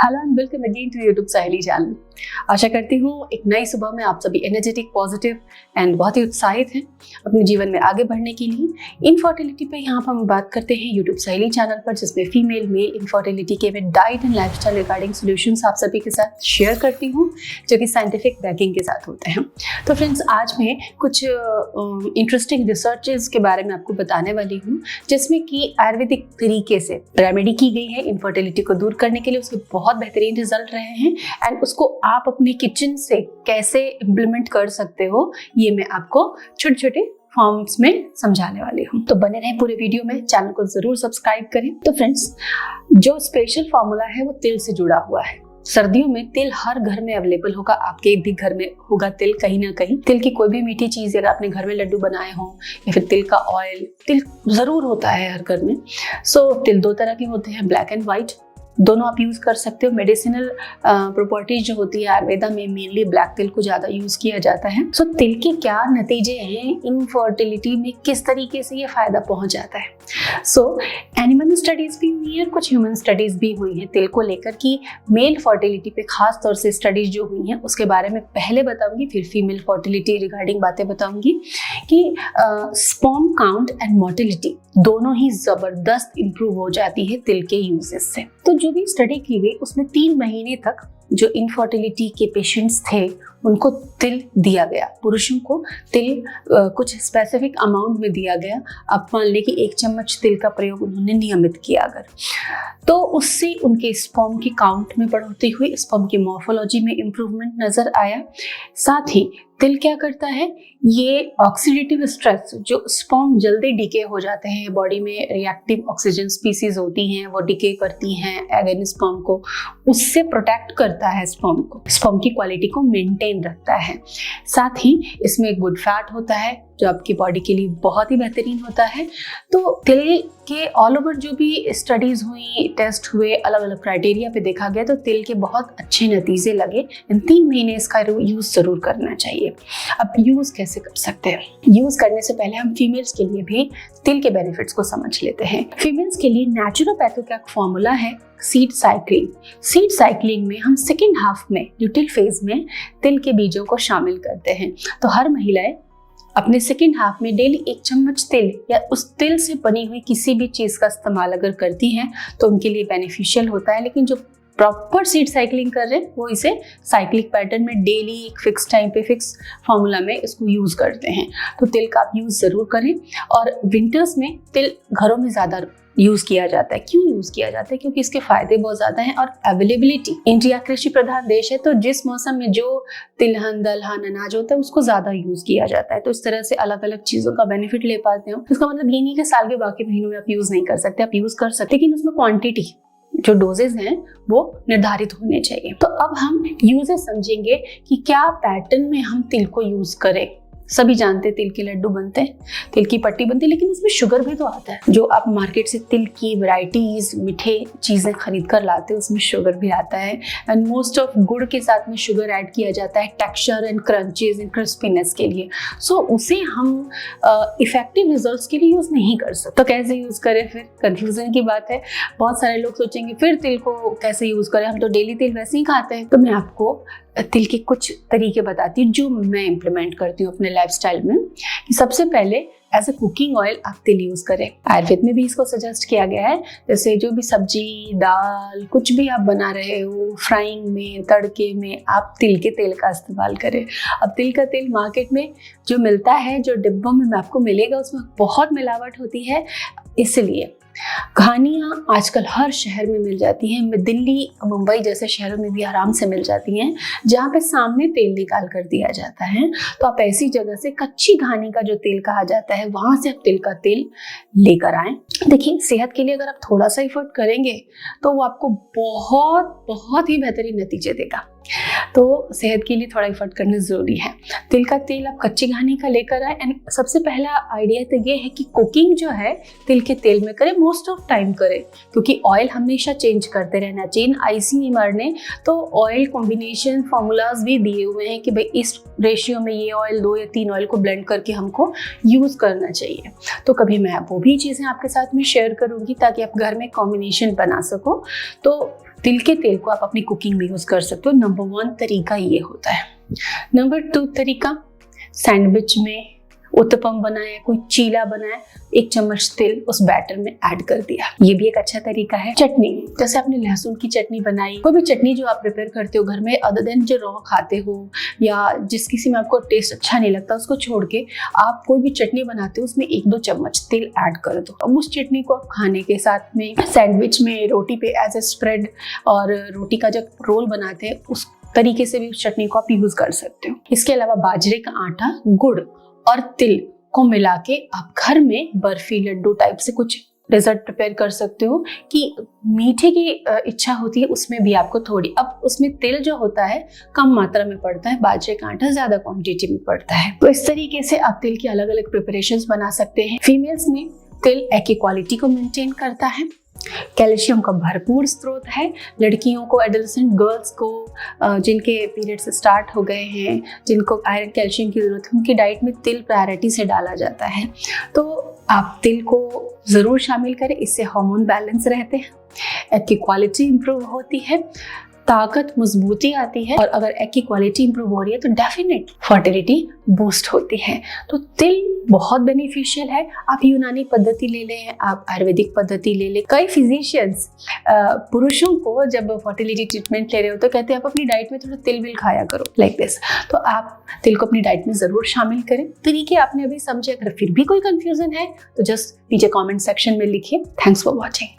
Hello and welcome again to YouTube Saheli channel. आशा करती हूँ एक नई सुबह में आप सभी एनर्जेटिक, पॉजिटिव एंड बहुत ही उत्साहित हैं अपने जीवन में आगे बढ़ने के लिए। इनफर्टिलिटी पे यहाँ पर हम बात करते हैं यूट्यूब साहेली चैनल पर, जिसमें फीमेल मेल इनफर्टिलिटी के मैं diet and lifestyle regarding solutions आप सभी के साथ शेयर करती हूँ, जो कि साइंटिफिक बैकिंग के साथ होते हैं। तो फ्रेंड्स, आज मैं कुछ इंटरेस्टिंग रिसर्चेस के बारे में आपको बताने वाली हूँ, जिसमें कि आयुर्वेदिक तरीके से रेमेडी की गई है इनफर्टिलिटी को दूर करने के लिए। उसके बहुत बेहतरीन रिजल्ट रहे हैं एंड उसको आप अपने किचन से कैसे इम्प्लीमेंट कर सकते हो, ये मैं आपको छोटे छोटे फॉर्म्स में समझाने वाली हूँ। तो बने रहें पूरे वीडियो में, चैनल को जरूर सब्सक्राइब करें। तो फ्रेंड्स, जो स्पेशल फॉर्मूला है वो तिल से जुड़ा हुआ है। सर्दियों में तिल हर घर में अवेलेबल होगा, आपके भी घर में होगा तिल कहीं ना कहीं। तिल की कोई भी मीठी चीज, अगर आपने घर में लड्डू बनाए हों या फिर तिल का ऑयल, तिल जरूर होता है हर घर में। सो तिल दो तरह के होते हैं, ब्लैक एंड व्हाइट, दोनों आप यूज कर सकते हो। मेडिसिनल प्रॉपर्टीज जो होती है आयुर्वेदा में, मेनली ब्लैक तिल को ज्यादा यूज किया जाता है। सो तिल के क्या नतीजे हैं इनफर्टिलिटी में, किस तरीके से ये फायदा पहुंच जाता है। सो एनिमल स्टडीज भी हुई है और कुछ ह्यूमन स्टडीज भी हुई है तिल को लेकर की। मेल फर्टिलिटी पे खास तौर से स्टडीज जो हुई हैं उसके बारे में पहले बताऊंगी, फिर फीमेल फर्टिलिटी रिगार्डिंग बातें बताऊंगी कि स्पर्म काउंट एंड मोर्टिलिटी दोनों ही जबरदस्त इंप्रूव हो जाती है तिल के यूजेस से। तो जो भी स्टडी की गई उसमें 3 महीने तक जो इनफर्टिलिटी के पेशेंट्स थे उनको तिल दिया गया। पुरुषों को तिल कुछ स्पेसिफिक अमाउंट में दिया गया। आप मान लें कि 1 चम्मच तिल का प्रयोग उन्होंने नियमित किया अगर, तो उससे उनके स्पर्म की काउंट में बढ़ोतरी हुई, स्पर्म की मॉर्फोलॉजी में इम्प्रूवमेंट नजर आया। साथ ही तिल क्या करता है, ये ऑक्सीडेटिव स्ट्रेस, जो स्पर्म जल्दी डिके हो जाते हैं, बॉडी में रिएक्टिव ऑक्सीजन स्पीसीज होती हैं वो डिके करती हैं अगेन स्पर्म को, उससे प्रोटेक्ट करता है स्पर्म को, स्पर्म की क्वालिटी को मेंटेन रखता है। साथ ही इसमें एक गुड फैट होता है जो आपकी बॉडी के लिए बहुत ही बेहतरीन होता है। तो तिल के ऑल ओवर जो भी स्टडीज हुई, टेस्ट हुए, अलग अलग क्राइटेरिया पे देखा गया, तो तिल के बहुत अच्छे नतीजे लगे। इन 3 महीने इसका यूज जरूर करना चाहिए। अब यूज कैसे कर सकते हैं? यूज करने से पहले हम फीमेल्स के लिए भी तिल के बेनिफिट्स को समझ लेते हैं। फीमेल्स के लिए नेचुरोपैथी का फॉर्मूला है सीड साइक्लिंग। सीड साइक्लिंग में हम सेकेंड हाफ में, ल्यूटिल फेज में, तिल के बीजों को शामिल करते हैं। तो हर महिलाएं अपने सेकेंड हाफ में डेली 1 चम्मच तिल या उस तिल से बनी हुई किसी भी चीज का इस्तेमाल अगर करती हैं तो उनके लिए बेनिफिशियल होता है। लेकिन जो प्रॉपर सीड साइक्लिंग कर रहे हैं वो इसे साइक्लिक पैटर्न में डेली एक फिक्स टाइम पे फिक्स फॉर्मूला में इसको यूज करते हैं। तो तिल का आप यूज जरूर करें। और विंटर्स में तिल घरों में ज्यादा यूज किया जाता है। क्यों यूज किया जाता है? क्योंकि इसके फायदे बहुत ज्यादा हैं और अवेलेबिलिटी, इंडिया कृषि प्रधान देश है, तो जिस मौसम में जो तिलहन, दलहन, अनाज होता है उसको ज्यादा यूज किया जाता है। तो इस तरह से अलग अलग चीजों का बेनिफिट ले पाते हो। इसका मतलब ये नहीं कि साल के बाकी महीनों में आप यूज नहीं कर सकते, आप यूज कर सकते, लेकिन उसमें क्वांटिटी, जो डोजेज हैं वो निर्धारित होने चाहिए। तो अब हम यूजेस समझेंगे कि क्या पैटर्न में हम तिल को यूज करें। सभी जानते हैं तिल के लड्डू बनते हैं, तिल की पट्टी बनती है, लेकिन उसमें शुगर भी तो आता है। जो आप मार्केट से तिल की वैरायटीज, मीठे चीजें खरीद कर लाते हैं, उसमें शुगर भी आता है। एंड मोस्ट ऑफ गुड़ के साथ में शुगर ऐड किया जाता है texture and crunches and crispiness के लिए। सो उसे हम इफेक्टिव रिजल्ट्स के लिए यूज नहीं कर सकते। तो कैसे यूज करें? फिर कंफ्यूजन की बात है। बहुत सारे लोग सोचेंगे फिर तिल को कैसे यूज करें, हम तो डेली तिल वैसे ही खाते हैं। तो मैं आपको तिल के कुछ तरीके बताती हूँ जो मैं इम्प्लीमेंट करती हूँ अपने लाइफस्टाइल में। कि सबसे पहले एज ए कुकिंग ऑयल आप तिल यूज करें। आयुर्वेद में भी इसको सजेस्ट किया गया है। जैसे जो भी सब्जी, दाल, कुछ भी आप बना रहे हो, फ्राइंग में, तड़के में, आप तिल के तेल का इस्तेमाल करें। अब तिल का तेल मार्केट में जो मिलता है, जो डिब्बों में आपको मिलेगा, उसमें बहुत मिलावट होती है। इसलिए घानियाँ आजकल हर शहर में मिल जाती हैं। दिल्ली, मुंबई जैसे शहरों में भी आराम से मिल जाती हैं, जहाँ पे सामने तेल निकाल कर दिया जाता है। तो आप ऐसी जगह से कच्ची घानी का जो तेल कहा जाता है, वहां से आप तिल का तेल लेकर आएं। देखिए, सेहत के लिए अगर आप थोड़ा सा एफर्ट करेंगे तो वो आपको बहुत बहुत ही बेहतरीन नतीजे देगा। तो सेहत के लिए थोड़ा एफर्ट करना जरूरी है। तिल का तेल आप कच्ची घानी का लेकर आए। एंड सबसे पहला आइडिया तो ये है कि कुकिंग जो है तिल के तेल में करें, मोस्ट ऑफ टाइम करें, क्योंकि ऑयल हमेशा चेंज करते रहना चाहिए। ICMR ने तो ऑयल कॉम्बिनेशन फॉर्मूलाज भी दिए हुए हैं कि भाई इस रेशियो में ये ऑयल 2 या 3 ऑयल को ब्लेंड करके हमको यूज करना चाहिए। तो कभी मैं वो भी चीजें आपके साथ में शेयर करूंगी ताकि आप घर में कॉम्बिनेशन बना सको। तो तिल के तेल को आप अपनी कुकिंग में यूज कर सकते हो। नंबर 1 तरीका ये होता है। नंबर 2 तरीका, सैंडविच में उत्तपम बनाया, कोई चीला बनाया, 1 चम्मच तेल उस बैटर में ऐड कर दिया, ये भी एक अच्छा तरीका है। चटनी, जैसे आपने लहसुन की चटनी बनाई, कोई भी चटनी जो आप प्रिपेयर करते हो घर में अदर देन जो रॉ खाते हो या जिस किसी में आपको टेस्ट अच्छा नहीं लगता, उसको छोड़ के आप कोई भी चटनी बनाते हो उसमें 1-2 चम्मच तेल ऐड कर दो। अब उस चटनी को आप खाने के साथ में, सैंडविच में, रोटी पे एज ए स्प्रेड और रोटी का जब रोल बनाते हैं उस तरीके से भी उस चटनी को आप यूज कर सकते हो। इसके अलावा बाजरे का आटा, गुड़ और तिल को मिला के आप घर में बर्फी, लड्डू टाइप से कुछ डेजर्ट प्रिपेयर कर सकते हो कि मीठे की इच्छा होती है उसमें भी आपको थोड़ी, अब उसमें तिल जो होता है कम मात्रा में पड़ता है, बाजरे का आटा ज्यादा क्वांटिटी में पड़ता है। तो इस तरीके से आप तिल की अलग अलग प्रिपरेशंस बना सकते हैं। फीमेल्स में तिल एक इक्वालिटी को मेंटेन करता है, कैल्शियम का भरपूर स्रोत है। लड़कियों को, एडोलेसेंट गर्ल्स को जिनके पीरियड्स स्टार्ट हो गए हैं, जिनको आयरन कैल्शियम की जरूरत है, उनकी डाइट में तिल प्रायोरिटी से डाला जाता है। तो आप तिल को ज़रूर शामिल करें, इससे हार्मोन बैलेंस रहते हैं, एग की क्वालिटी इंप्रूव होती है, ताकत, मजबूती आती है और अगर एग की क्वालिटी इंप्रूव हो रही है तो डेफिनेटली फर्टिलिटी बूस्ट होती है। तो तिल बहुत बेनिफिशियल है। आप यूनानी पद्धति ले लें, आप आयुर्वेदिक पद्धति ले लें। कई फिजिशियंस पुरुषों को जब फर्टिलिटी ट्रीटमेंट ले रहे हो तो कहते हैं आप अपनी डाइट में थोड़ा तिल विल खाया करो, लाइक दिस। तो आप तिल को अपनी डाइट में ज़रूर शामिल करें। तरीके आपने अभी समझे, अगर फिर भी कोई कंफ्यूजन है तो जस्ट नीचे कॉमेंट सेक्शन में लिखिए। Thanks for watching.